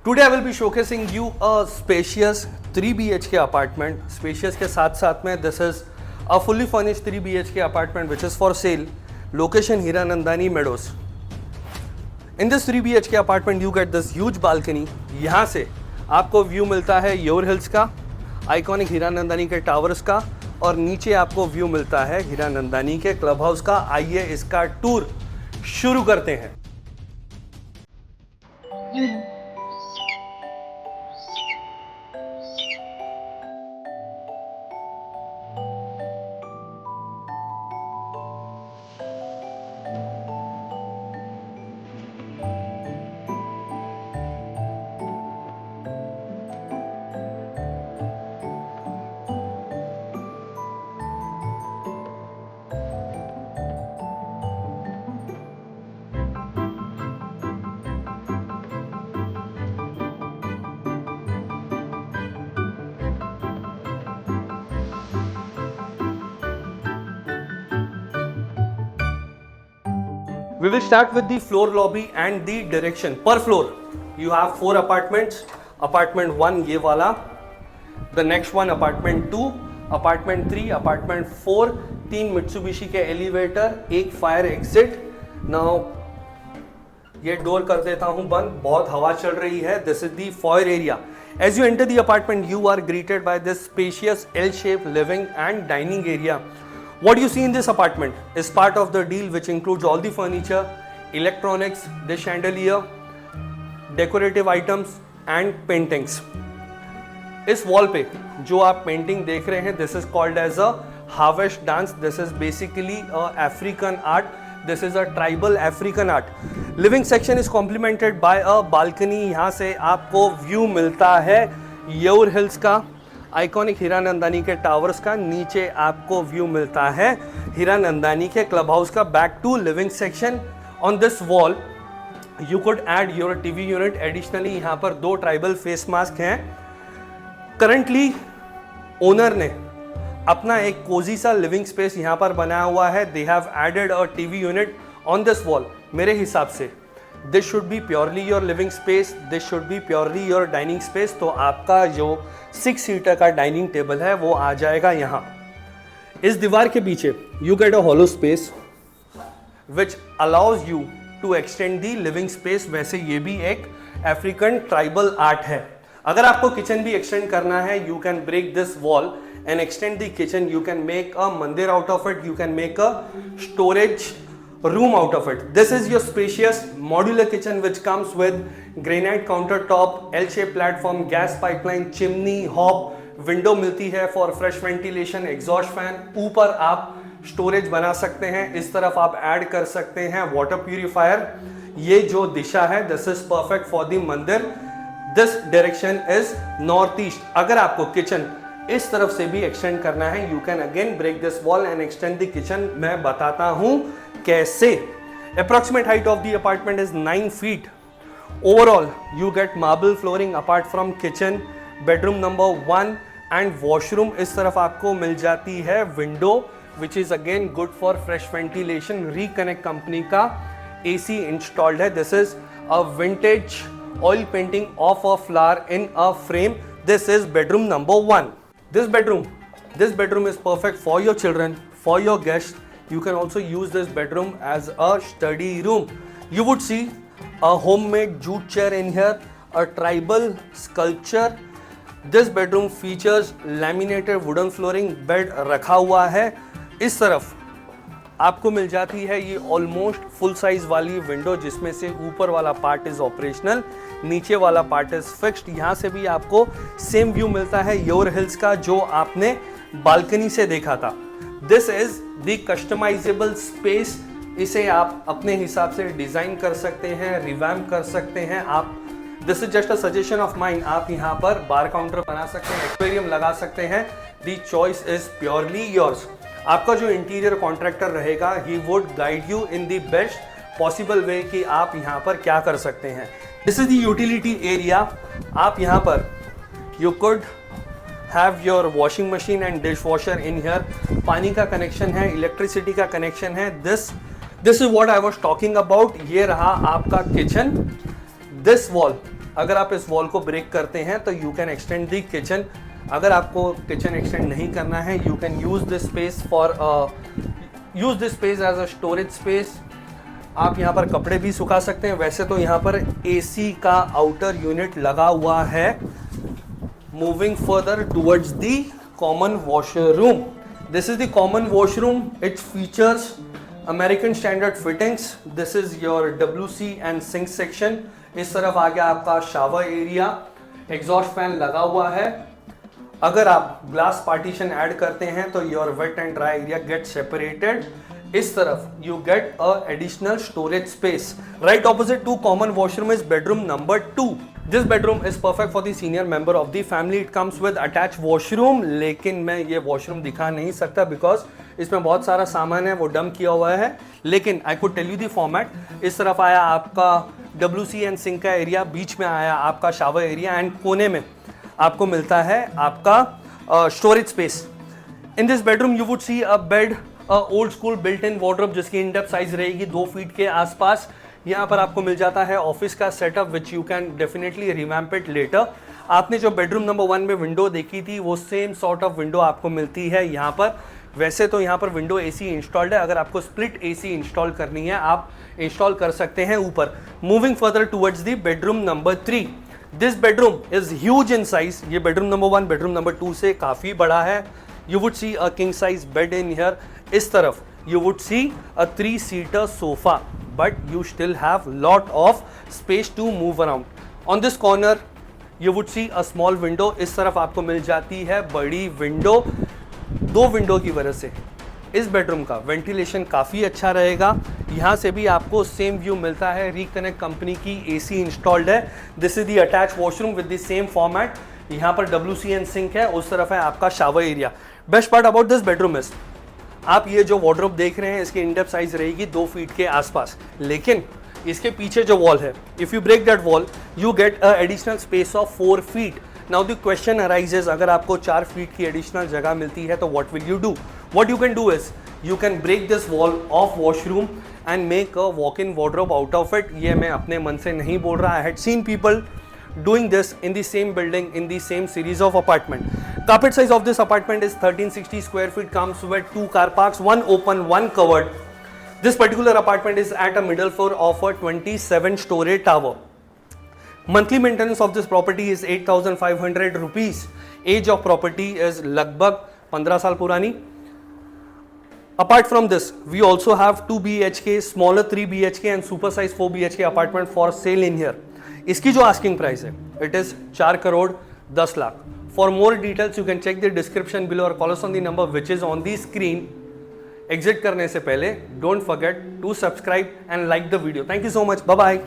Today I will be showcasing you a spacious 3 BHK apartment. Spacious के साथ साथ में this is a fully furnished 3 BHK apartment which is for sale. Location Hiranandani Meadows. In this 3 BHK apartment you get this huge balcony. यहाँ से आपको view मिलता है your hills का, आइकॉनिक हीरानंदानी के टावर्स का, और नीचे आपको व्यू मिलता है हीरानंदानी के क्लब हाउस का। आइए इसका टूर शुरू करते हैं। We will start with the floor lobby and the direction. Per floor, you have 4 apartments. Apartment 1 ये वाला, the next one apartment 2, apartment 3, apartment 4, 3 Mitsubishi के elevator, 1 fire exit. Now ये डोर कर देता हूँ बंद, बहुत हवा चल रही है. This is the foyer area. As you enter the apartment, you are greeted by this spacious L-shaped living and dining area. What you see in this apartment is part of the deal, which includes all the furniture, electronics, the chandelier, decorative items and paintings. इस wall पे जो आप painting देख रहे हैं, this is called as a harvest dance. This is basically a African art. This is a tribal African art. Living section is complemented by a balcony. यहाँ से आपको view मिलता है योर हिल्स का, आइकॉनिक हीरानंदानी के टावर्स का, नीचे आपको व्यू मिलता है हीरानंदानी के क्लब हाउस का. Back to living section. On this wall you could add your TV unit. Additionally यहाँ पर 2 ट्राइबल फेस मास्क हैं. करंटली ओनर ने अपना एक कोजी सा लिविंग स्पेस यहाँ पर बनाया हुआ है. They have added a TV unit on this wall. मेरे हिसाब से this should be purely your living space, this should be purely your dining space. तो आपका जो 6 सीटर का डाइनिंग टेबल है वो आ जाएगा यहाँ. इस दीवार के पीछे you get a hollow space which allows you to extend the living space. वैसे ये भी एक अफ्रीकन ट्राइबल आर्ट है. अगर आपको किचन भी एक्सटेंड करना है, you can break this wall and extend the kitchen. You can make a mandir out of it. You can make a storage room out of it. This is your spacious modular kitchen which comes with granite countertop, L-shaped platform, gas pipeline, chimney, hob, window मिलती है for fresh ventilation, exhaust fan. ऊपर आप storage बना सकते हैं. इस तरफ आप add कर सकते हैं water purifier. ये जो दिशा है, this is perfect for the मंदिर. This direction is northeast. अगर आपको किचन इस तरफ से भी एक्सटेंड करना है, you can again break this wall and extend the kitchen. मैं बताता हूं कैसे. Approximate height of the apartment is 9 feet. Overall you get marble flooring apart from kitchen. Bedroom number 1 and washroom इस तरफ आपको मिल जाती है. Window which is again good for fresh ventilation. Reconnect company का AC इंस्टॉल्ड है. This is a vintage oil painting of a flower in a frame. This is bedroom number 1. This bedroom is perfect for your children, for your guests. You can also use this bedroom as a study room. You would see a homemade jute chair in here, a tribal sculpture. This bedroom features laminated wooden flooring. Bed रखा हुआ है. इस तरफ आपको मिल जाती है ये ऑलमोस्ट फुल साइज वाली विंडो, जिसमें से ऊपर वाला पार्ट इज ऑपरेशनल, नीचे वाला पार्ट इज फिक्स्ड. यहाँ से भी आपको सेम व्यू मिलता है योर हिल्स का जो आपने बालकनी से देखा था. This is the customisable space. इसे आप अपने हिसाब से डिजाइन कर सकते हैं, रिवैम्प कर सकते हैं. आप this is just a suggestion of mind. आप यहाँ पर बार काउंटर बना सकते हैं, एक्वेरियम लगा सकते हैं. The choice is purely yours. आपका जो इंटीरियर कॉन्ट्रैक्टर रहेगा, he would guide you in the best possible way कि आप यहाँ पर क्या कर सकते हैं. This is the utility area. आप यहाँ पर you could have your washing machine and dish washer in here. पानी का कनेक्शन है, इलेक्ट्रिसिटी का कनेक्शन है. This is what I was talking about. ये रहा आपका किचन. दिस वॉल अगर आप इस वॉल को ब्रेक करते हैं तो you can extend the kitchen. अगर आपको किचन एक्सटेंड नहीं करना है, you can use this space as a storage space. आप यहाँ पर कपड़े भी सुखा सकते हैं। वैसे तो यहाँ पर एसी का आउटर यूनिट लगा हुआ है। Moving further towards the common washroom, this is the common washroom. It's features American standard fittings. This is your WC and sink section. इस तरफ आ गया आपका शावर एरिया, एग्जॉस्ट फैन लगा हुआ है। अगर आप ग्लास पार्टीशन ऐड करते हैं तो your wet and dry area get separated. इस तरफ you get a additional storage space. Right opposite to common washroom is bedroom number 2। This bedroom is perfect for the senior member of the family. It comes with attach washroom, लेकिन मैं ये washroom दिखा नहीं सकता because इसमें बहुत सारा सामान है, वो डंप किया हुआ है। लेकिन I could tell you the format. इस तरफ आया आपका WC एंड सिंक का एरिया, बीच में आया आपका शावर एरिया एंड कोने में आपको मिलता है आपका storage space. In this bedroom you would see a bed, old school built in wardrobe जिसकी इन डेप्थ साइज रहेगी 2 फीट के आसपास। यहाँ पर आपको मिल जाता है ऑफिस का setup which you can definitely revamp it later. आपने जो बेडरूम नंबर 1 में विंडो देखी थी वो सेम सॉर्ट ऑफ विंडो आपको मिलती है यहाँ पर। वैसे तो यहाँ पर विंडो AC इंस्टॉल्ड है। अगर आपको स्प्लिट AC इंस्टॉल करनी है आप इंस्टॉल कर सकते हैं ऊपर। Moving further towards the bedroom number 3। This bedroom is huge in size. ये बेडरूम नंबर 1 बेडरूम नंबर 2 से काफ़ी बड़ा है। You would see a king size bed in here. इस तरफ you would see a 3-seater sofa, but you still have lot of space to move around. On this corner you would see a small window. इस तरफ आपको मिल जाती है बड़ी window. 2 window की वजह से इस बेडरूम का वेंटिलेशन काफ़ी अच्छा रहेगा। यहाँ से भी आपको सेम व्यू मिलता है। रिकनेक्ट कंपनी की AC इंस्टॉल्ड है। This is the attach washroom with the same format. यहाँ पर WC एंड सिंक है, उस तरफ है आपका shower area. Best part about this bedroom is आप ये जो वार्डरोब देख रहे हैं इसकी इनडेप्थ साइज रहेगी 2 फीट के आसपास, लेकिन इसके पीछे जो वॉल है, if you break that wall you get a additional space of 4 feet. Now the question arises, अगर आपको 4 फीट की एडिशनल जगह मिलती है तो what will you do? What you can do is you can break this wall of washroom and make a walk in wardrobe out of it. ये मैं अपने मन से नहीं बोल रहा। I had seen people doing this in the same building in the same series of apartment. Carpet size of this apartment is 1360 square feet, comes with 2 car parks, 1 open, 1 covered. This particular apartment is at a middle floor of a 27-story tower. Monthly maintenance of this property is 8,500 rupees. Age of property is लगभग 15 साल पुरानी। Apart from this, we also have 2 BHK, smaller 3 BHK and super size 4 BHK apartment for sale in here. इसकी जो asking price है it is 4 crore 10 lakh. For more details you can check the description below और call us on the number which is on the screen. Exit करने से पहले don't forget to subscribe and like the video. Thank you so much, bye bye.